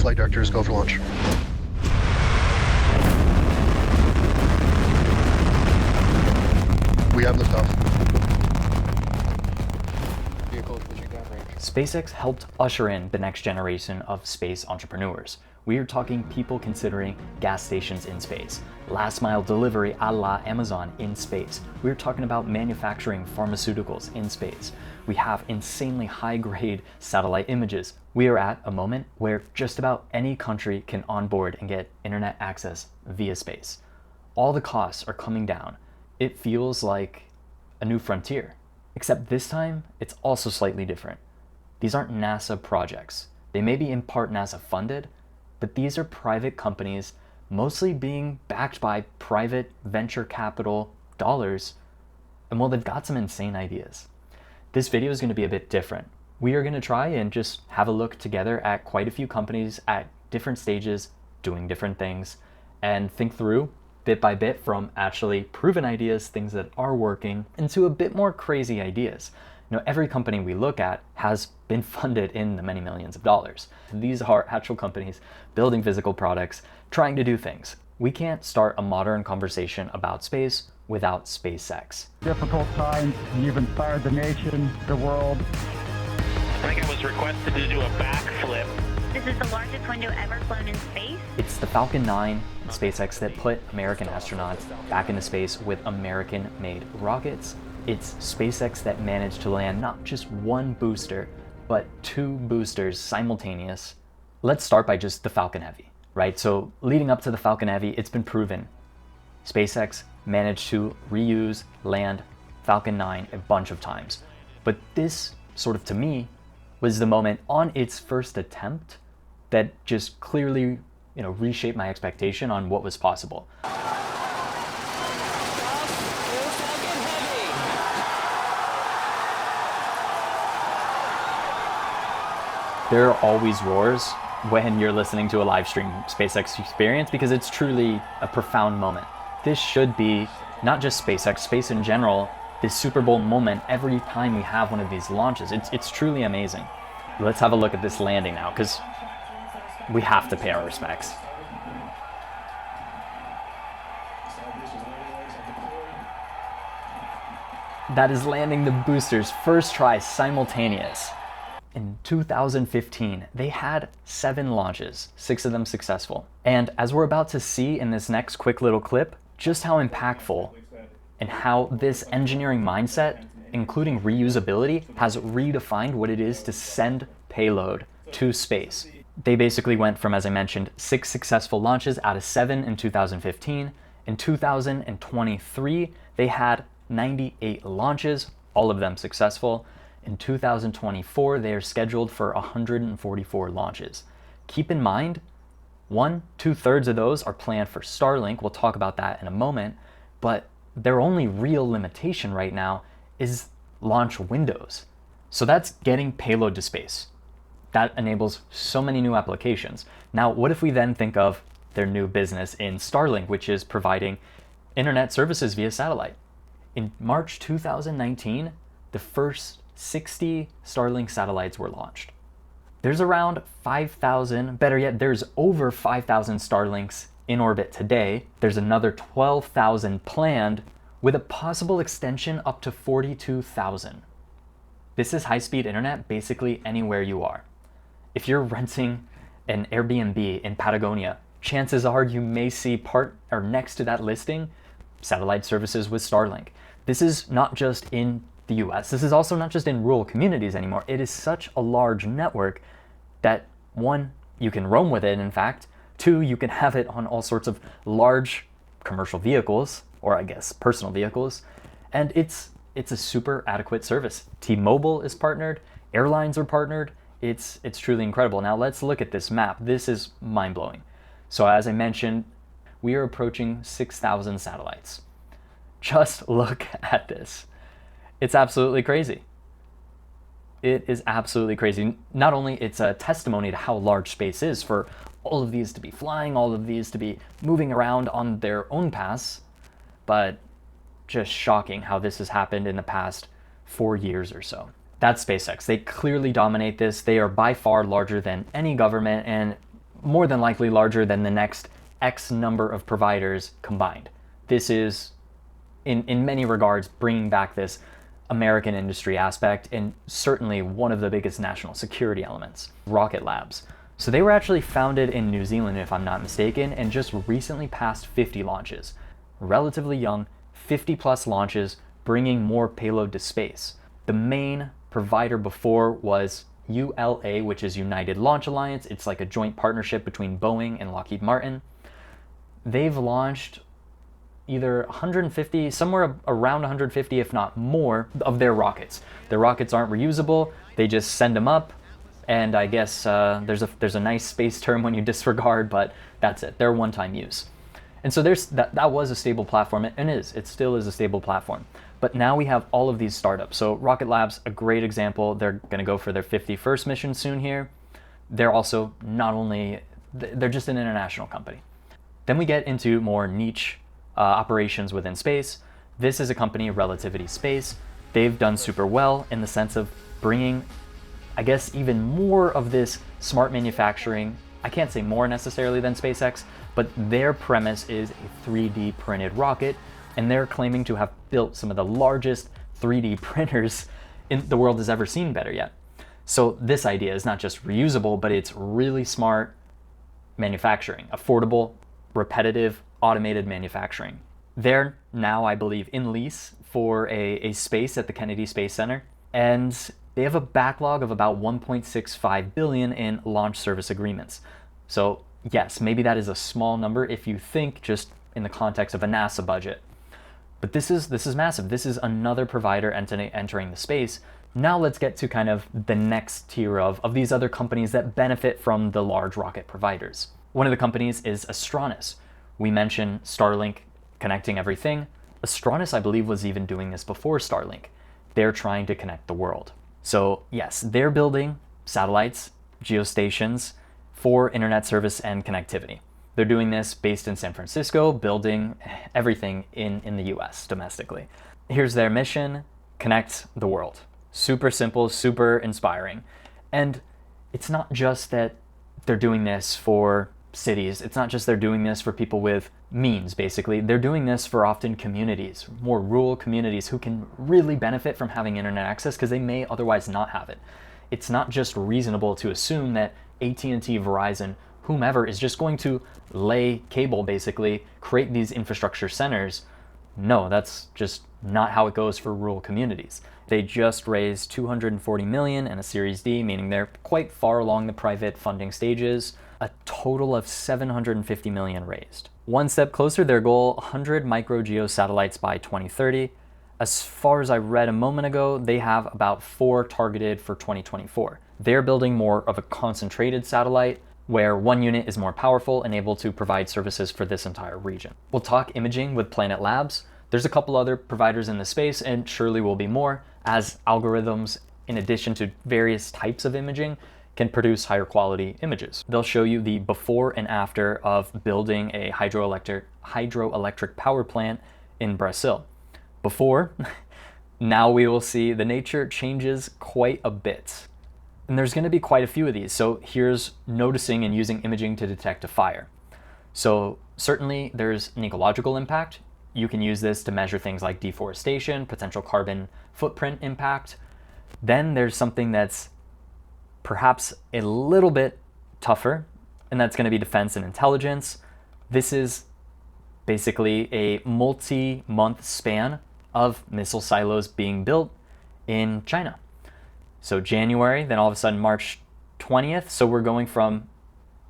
flight directors, go for launch. We have liftoff. SpaceX helped usher in the next generation of space entrepreneurs. We are talking people considering gas stations in space, last mile delivery a la Amazon in space. We're talking about manufacturing pharmaceuticals in space. We have insanely high grade satellite images. We are at a moment where just about any country can onboard and get internet access via space. All the costs are coming down. It feels like a new frontier, except this time it's also slightly different. These aren't NASA projects. They may be in part NASA funded, but these are private companies mostly being backed by private venture capital dollars, and well, they've got some insane ideas. This video is going to be a bit different. We are going to try and just have a look together at quite a few companies at different stages doing different things and think through bit by bit from actually proven ideas, things that are working, into a bit more crazy ideas. You know, every company we look at has been funded in the many millions of dollars. These are actual companies building physical products, trying to do things. We can't start a modern conversation about space without SpaceX. Difficult times, you've inspired the nation, the world. I think I was requested to do a backflip. This is the largest window ever flown in space. It's the Falcon 9 and SpaceX that put American astronauts back into space with American-made rockets. It's SpaceX that managed to land not just one booster, but 2 boosters simultaneous. Let's start by just the Falcon Heavy, right? So leading up to the Falcon Heavy, it's been proven SpaceX managed to reuse, land Falcon 9 a bunch of times. But this sort of, to me, was the moment on its first attempt that just clearly, reshaped my expectation on what was possible. There are always roars when you're listening to a live stream SpaceX experience because it's truly a profound moment. This should be not just SpaceX, space in general, this Super Bowl moment every time we have one of these launches. It's truly amazing. Let's have a look at this landing now because we have to pay our respects. That is landing the boosters first try simultaneous. In 2015, they had 7 launches, 6 of them successful. And as we're about to see in this next quick little clip, just how impactful and how this engineering mindset, including reusability, has redefined what it is to send payload to space. They basically went from, as I mentioned, 6 successful launches out of 7 in 2015. In 2023, they had 98 launches, all of them successful. In 2024, they are scheduled for 144 launches. Keep in mind, 2/3 of those are planned for Starlink. We'll talk about that in a moment, but their only real limitation right now is launch windows. So that's getting payload to space. That enables so many new applications. Now, what if we then think of their new business in Starlink, which is providing internet services via satellite? In March 2019, the first 60 Starlink satellites were launched. There's around 5,000, better yet, there's over 5,000 Starlinks in orbit today. There's another 12,000 planned, with a possible extension up to 42,000. This is high-speed internet basically anywhere you are. If you're renting an Airbnb in Patagonia, chances are you may see part or next to that listing satellite services with Starlink. This is not just in the US. This is also not just in rural communities anymore. It is such a large network that 1, you can roam with it, in fact. 2, you can have it on all sorts of large commercial vehicles, or I guess personal vehicles, and it's a super adequate service. T-Mobile is partnered, airlines are partnered. It's truly incredible. Now let's look at this map. This is mind-blowing. So as I mentioned, we are approaching 6,000 satellites. Just look at this. It's absolutely crazy. It is absolutely crazy. Not only it's a testimony to how large space is for all of these to be flying, all of these to be moving around on their own paths, but just shocking how this has happened in the past 4 years or so. That's SpaceX. They clearly dominate this. They are by far larger than any government, and more than likely larger than the next X number of providers combined. This is, in many regards, bringing back this American industry aspect, and certainly one of the biggest national security elements, Rocket Labs. So they were actually founded in New Zealand, if I'm not mistaken, and just recently passed 50 launches. Relatively young, 50 plus launches, bringing more payload to space. The main provider before was ULA, which is United Launch Alliance. It's like a joint partnership between Boeing and Lockheed Martin. They've launched either 150, somewhere around 150, if not more, of their rockets. Their rockets aren't reusable. They just send them up, and I guess there's a nice space term when you disregard, but that's it. They're one-time use. And so that was a stable platform, and it still is a stable platform. But now we have all of these startups. So Rocket Lab's a great example. They're going to go for their 51st mission soon here. They're also they're just an international company. Then we get into more niche operations within space. This is a company, Relativity Space. They've done super well in the sense of bringing, I guess, even more of this smart manufacturing. I can't say more necessarily than SpaceX, but their premise is a 3D printed rocket, and they're claiming to have built some of the largest 3D printers the world has ever seen better yet. So this idea is not just reusable, but it's really smart manufacturing, affordable, repetitive, automated manufacturing. They're now, I believe, in lease for a space at the Kennedy Space Center, and they have a backlog of about 1.65 billion in launch service agreements. So yes, maybe that is a small number if you think just in the context of a NASA budget. But this is massive. This is another provider entering the space. Now let's get to kind of the next tier of these other companies that benefit from the large rocket providers. One of the companies is Astronis. We mentioned Starlink connecting everything. Astronis, I believe, was even doing this before Starlink. They're trying to connect the world. So yes, they're building satellites, geostations for internet service and connectivity. They're doing this based in San Francisco, building everything in the US domestically. Here's their mission: connect the world. Super simple, super inspiring. And it's not just that they're doing this for cities. It's not just they're doing this for people with means, basically. They're doing this for often communities, more rural communities who can really benefit from having internet access because they may otherwise not have it. It's not just reasonable to assume that AT&T, Verizon, whomever is just going to lay cable, basically, create these infrastructure centers. No, that's just not how it goes for rural communities. They just raised 240 million in a Series D, meaning they're quite far along the private funding stages. A total of 750 million raised. One step closer, their goal, 100 micro-geo satellites by 2030. As far as I read a moment ago, they have about 4 targeted for 2024. They're building more of a concentrated satellite where one unit is more powerful and able to provide services for this entire region. We'll talk imaging with Planet Labs. There's a couple other providers in the space, and surely will be more, as algorithms, in addition to various types of imaging, can produce higher quality images. They'll show you the before and after of building a hydroelectric power plant in Brazil. Before, now we will see the nature changes quite a bit. And there's going to be quite a few of these. So here's noticing and using imaging to detect a fire. So certainly there's an ecological impact. You can use this to measure things like deforestation, potential carbon footprint impact. Then there's something that's perhaps a little bit tougher, and that's going to be defense and intelligence. This is basically a multi-month span of missile silos being built in China. So January, then all of a sudden March 20th. So we're going from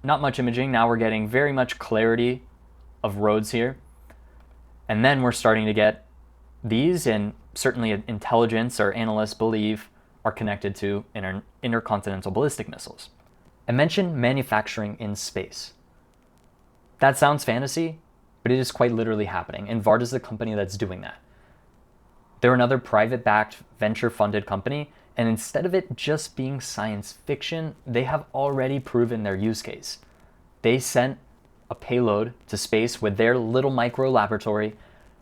not much imaging, now we're getting very much clarity of roads here. And then we're starting to get these, and certainly intelligence or analysts believe are connected to intercontinental ballistic missiles. I mentioned manufacturing in space. That sounds fantasy, but it is quite literally happening, and Varda's the company that's doing that. They're another private-backed, venture-funded company, and instead of it just being science fiction, they have already proven their use case. They sent a payload to space with their little micro laboratory,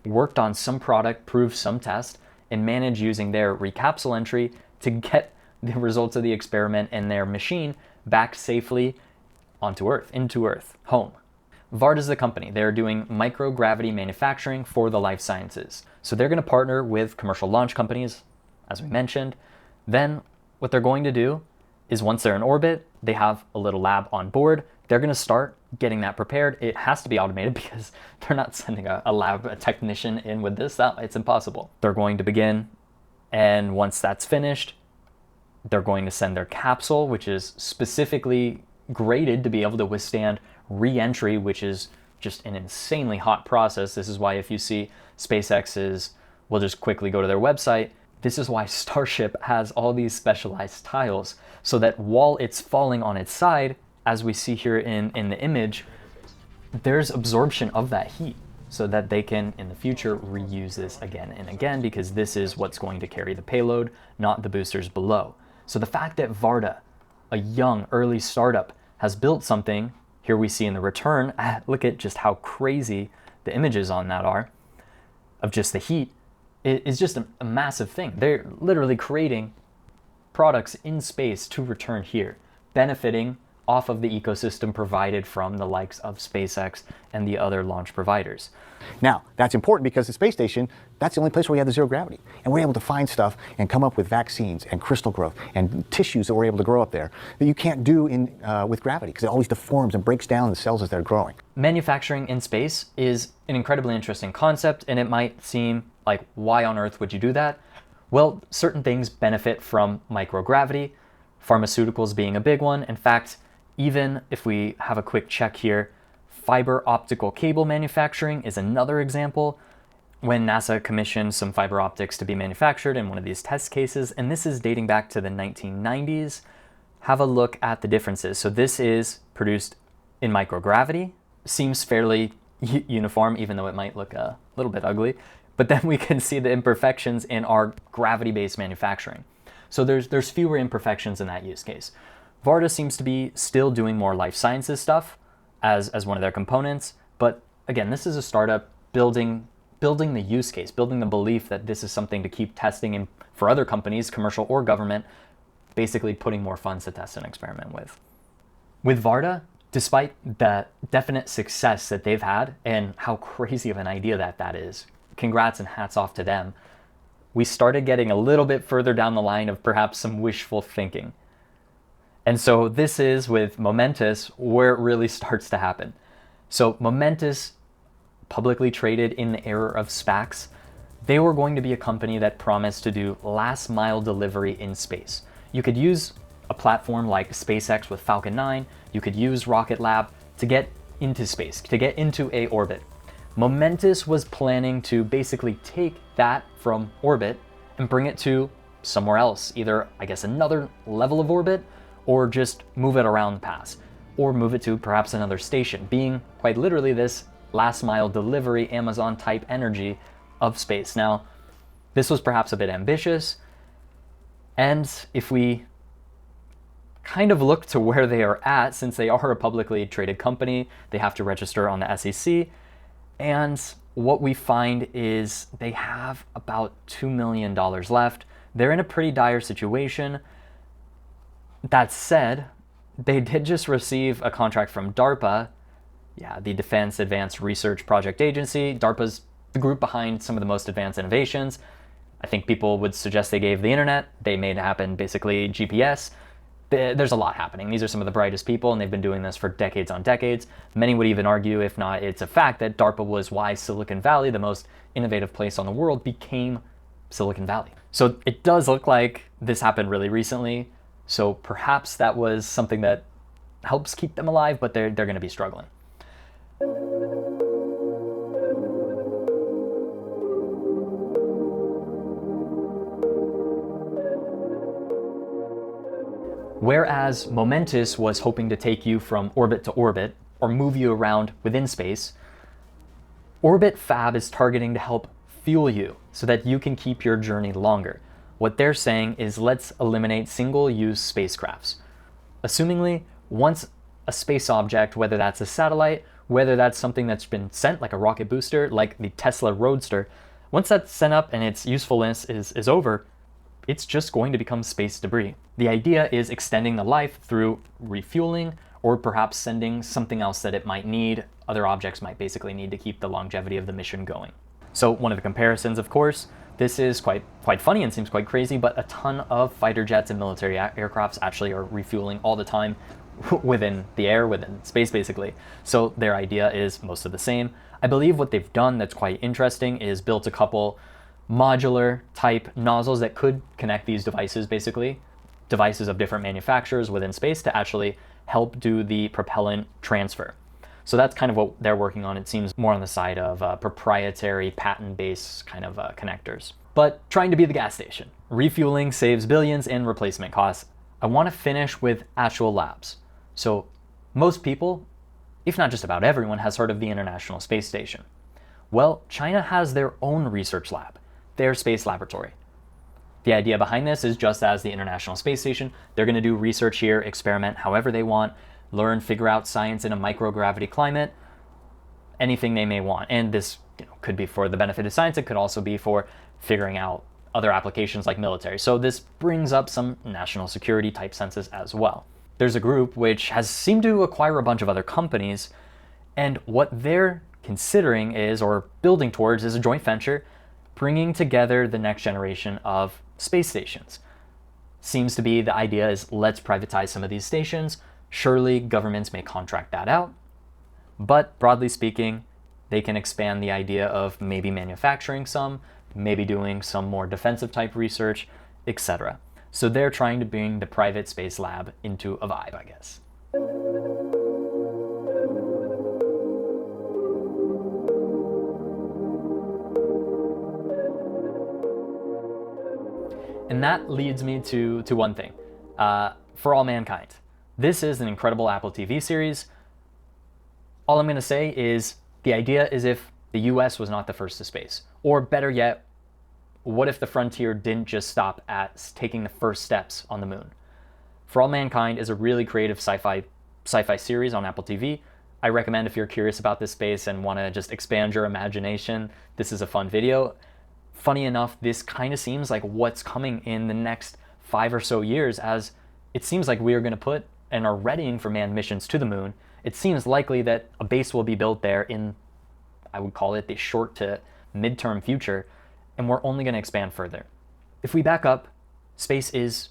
worked on some product, proved some test, and managed using their recapsule entry to get the results of the experiment and their machine back safely onto Earth, into Earth, home. Varda is the company. They're doing microgravity manufacturing for the life sciences. So they're going to partner with commercial launch companies, as we mentioned. Then what they're going to do is once they're in orbit, they have a little lab on board. They're going to start getting that prepared. It has to be automated because they're not sending a technician in with this. It's impossible. They're going to begin, and once that's finished, they're going to send their capsule, which is specifically graded to be able to withstand re-entry, which is just an insanely hot process. This is why if you see SpaceX's, we'll just quickly go to their website, this is why Starship has all these specialized tiles, so that while it's falling on its side, as we see here in the image, there's absorption of that heat so that they can, in the future, reuse this again and again, because this is what's going to carry the payload, not the boosters below. So the fact that Varda, a young, early startup, has built something, here we see in the return, look at just how crazy the images on that are, of just the heat, it is just a massive thing. They're literally creating products in space to return here, benefiting off of the ecosystem provided from the likes of SpaceX and the other launch providers. Now, that's important because the space station, that's the only place where we have the zero gravity. And we're able to find stuff and come up with vaccines and crystal growth and tissues that we're able to grow up there that you can't do with gravity because it always deforms and breaks down the cells as they're growing. Manufacturing in space is an incredibly interesting concept, and it might seem like, why on earth would you do that? Well, certain things benefit from microgravity, pharmaceuticals being a big one. In fact, even if we have a quick check here, fiber optical cable manufacturing is another example. When NASA commissioned some fiber optics to be manufactured in one of these test cases, and this is dating back to the 1990s, have a look at the differences. So this is produced in microgravity, seems fairly uniform, even though it might look a little bit ugly. But then we can see the imperfections in our gravity-based manufacturing. So there's fewer imperfections in that use case. Varda seems to be still doing more life sciences stuff as one of their components. But again, this is a startup building the use case, building the belief that this is something to keep testing in for other companies, commercial or government, basically putting more funds to test and experiment with. With Varda, despite the definite success that they've had and how crazy of an idea that is, congrats and hats off to them, we started getting a little bit further down the line of perhaps some wishful thinking. And so this is with Momentus where it really starts to happen. So Momentus, publicly traded in the era of SPACs, they were going to be a company that promised to do last mile delivery in space. You could use a platform like SpaceX with Falcon 9, you could use Rocket Lab to get into space, to get into a orbit. Momentus was planning to basically take that from orbit and bring it to somewhere else, either, I guess, another level of orbit, or just move it around the pass, or move it to perhaps another station, being quite literally this last mile delivery, Amazon type energy of space. Now, this was perhaps a bit ambitious, and if we kind of look to where they are at, since they are a publicly traded company, they have to register on the SEC, and what we find is they have about $2 million left. They're in a pretty dire situation. That said, they did just receive a contract from DARPA, the Defense Advanced Research Project Agency. DARPA's the group behind some of the most advanced innovations. I think people would suggest they gave the internet. They made happen basically GPS. There's a lot happening. These are some of the brightest people, and they've been doing this for decades on decades. Many would even argue, if not, it's a fact that DARPA was why Silicon Valley, the most innovative place on the world, became Silicon Valley. So it does look like this happened really recently. So perhaps that was something that helps keep them alive, but they're going to be struggling. Whereas Momentus was hoping to take you from orbit to orbit, or move you around within space, Orbit Fab is targeting to help fuel you so that you can keep your journey longer. What they're saying is, let's eliminate single-use spacecrafts. Assumingly, once a space object, whether that's a satellite, whether that's something that's been sent, like a rocket booster, like the Tesla Roadster, once that's sent up and its usefulness is over, it's just going to become space debris. The idea is extending the life through refueling or perhaps sending something else that it might need. Other objects might basically need to keep the longevity of the mission going. So one of the comparisons, of course, this is quite funny and seems quite crazy, but a ton of fighter jets and military aircrafts actually are refueling all the time within the air, within space basically. So their idea is most of the same. I believe what they've done that's quite interesting is built a couple modular type nozzles that could connect these devices, basically, devices of different manufacturers within space, to actually help do the propellant transfer. So that's kind of what they're working on. It seems more on the side of proprietary patent-based kind of connectors. But trying to be the gas station. Refueling saves billions in replacement costs. I want to finish with actual labs. So most people, if not just about everyone, has heard of the International Space Station. Well, China has their own research lab, their space laboratory. The idea behind this is just as the International Space Station, they're going to do research here, experiment however they want, learn, figure out science in a microgravity climate, anything they may want. And this could be for the benefit of science. It could also be for figuring out other applications like military. So this brings up some national security type senses as well. There's a group which has seemed to acquire a bunch of other companies, and what they're considering is, or building towards, is a joint venture bringing together the next generation of space stations. Seems to be the idea is, let's privatize some of these stations. Surely governments may contract that out, but broadly speaking, they can expand the idea of maybe manufacturing some, maybe doing some more defensive type research, etc. So they're trying to bring the private space lab into a vibe, I guess. And that leads me to one thing, For All Mankind. This is an incredible Apple TV series. All I'm going to say is the idea is if the US was not the first to space, or better yet, what if the frontier didn't just stop at taking the first steps on the moon? For All Mankind is a really creative sci-fi series on Apple TV. I recommend if you're curious about this space and want to just expand your imagination, this is a fun video. Funny enough, this kind of seems like what's coming in the next 5 or so years, as it seems like we are going to put and are readying for manned missions to the moon. It seems likely that a base will be built there in, I would call it, the short to midterm future, and we're only going to expand further. If we back up, space is,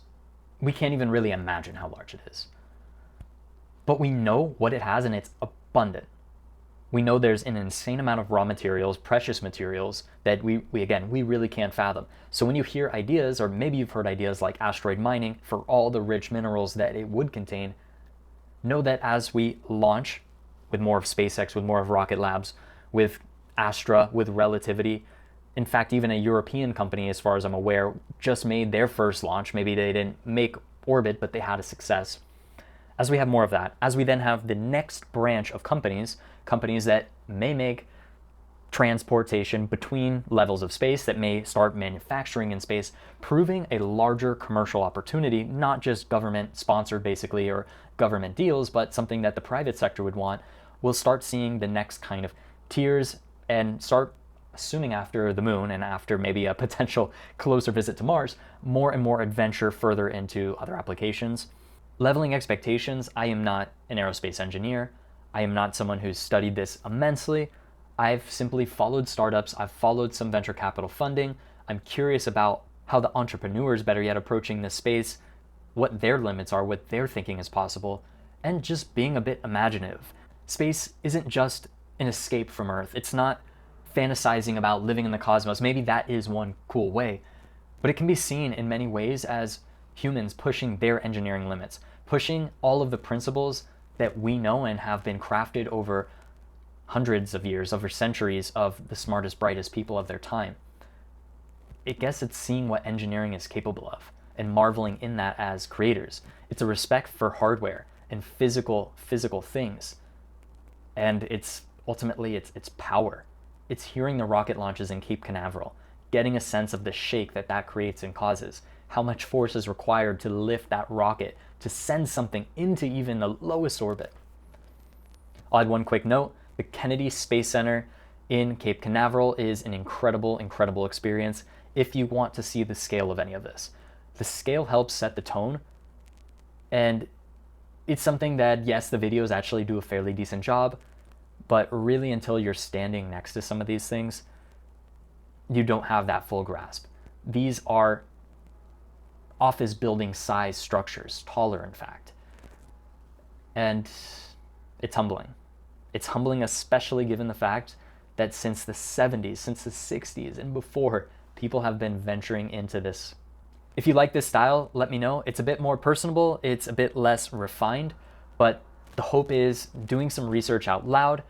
we can't even really imagine how large it is. But we know what it has, and it's abundant. We know there's an insane amount of raw materials, precious materials, that we really can't fathom. So when you hear ideas, or maybe you've heard ideas like asteroid mining for all the rich minerals that it would contain, know that as we launch with more of SpaceX, with more of Rocket Labs, with Astra, with Relativity, in fact, even a European company, as far as I'm aware, just made their first launch. Maybe they didn't make orbit, but they had a success. As we have more of that, as we then have the next branch of companies that may make transportation between levels of space, that may start manufacturing in space, proving a larger commercial opportunity, not just government sponsored basically, or government deals, but something that the private sector would want. We'll start seeing the next kind of tiers and start assuming after the moon and after maybe a potential closer visit to Mars, more and more adventure further into other applications. Leveling expectations, I am not an aerospace engineer. I am not someone who's studied this immensely. I've simply followed startups. I've followed some venture capital funding. I'm curious about how the entrepreneurs, better yet, approaching this space, what their limits are, what they're thinking is possible, and just being a bit imaginative. Space isn't just an escape from Earth. It's not fantasizing about living in the cosmos. Maybe that is one cool way, but it can be seen in many ways as humans pushing their engineering limits, pushing all of the principles that we know and have been crafted over hundreds of years, over centuries of the smartest, brightest people of their time. I guess it's seeing what engineering is capable of and marveling in that as creators. It's a respect for hardware and physical things. And it's ultimately, it's power. It's hearing the rocket launches in Cape Canaveral, getting a sense of the shake that creates and causes, how much force is required to lift that rocket, to send something into even the lowest orbit. I'll add one quick note. The Kennedy Space Center in Cape Canaveral is an incredible, incredible experience if you want to see the scale of any of this. The scale helps set the tone, and it's something that, yes, the videos actually do a fairly decent job, but really until you're standing next to some of these things, you don't have that full grasp. These are office building size structures, taller in fact. And it's humbling. It's humbling, especially given the fact that since the 70s, since the 60s and before, people have been venturing into this. If you like this style, let me know. It's a bit more personable, it's a bit less refined, but the hope is doing some research out loud,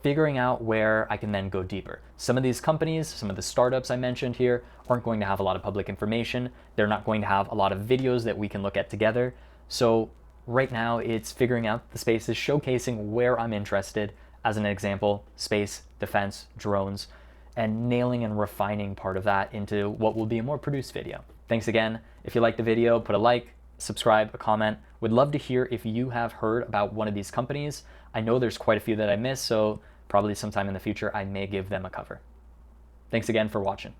figuring out where I can then go deeper. Some of these companies, some of the startups I mentioned here, aren't going to have a lot of public information. They're not going to have a lot of videos that we can look at together. So right now it's figuring out the spaces, showcasing where I'm interested. As an example, space, defense, drones, and nailing and refining part of that into what will be a more produced video. Thanks again. If you liked the video, put a like, subscribe, a comment. Would love to hear if you have heard about one of these companies. I know there's quite a few that I missed, so probably sometime in the future I may give them a cover. Thanks again for watching.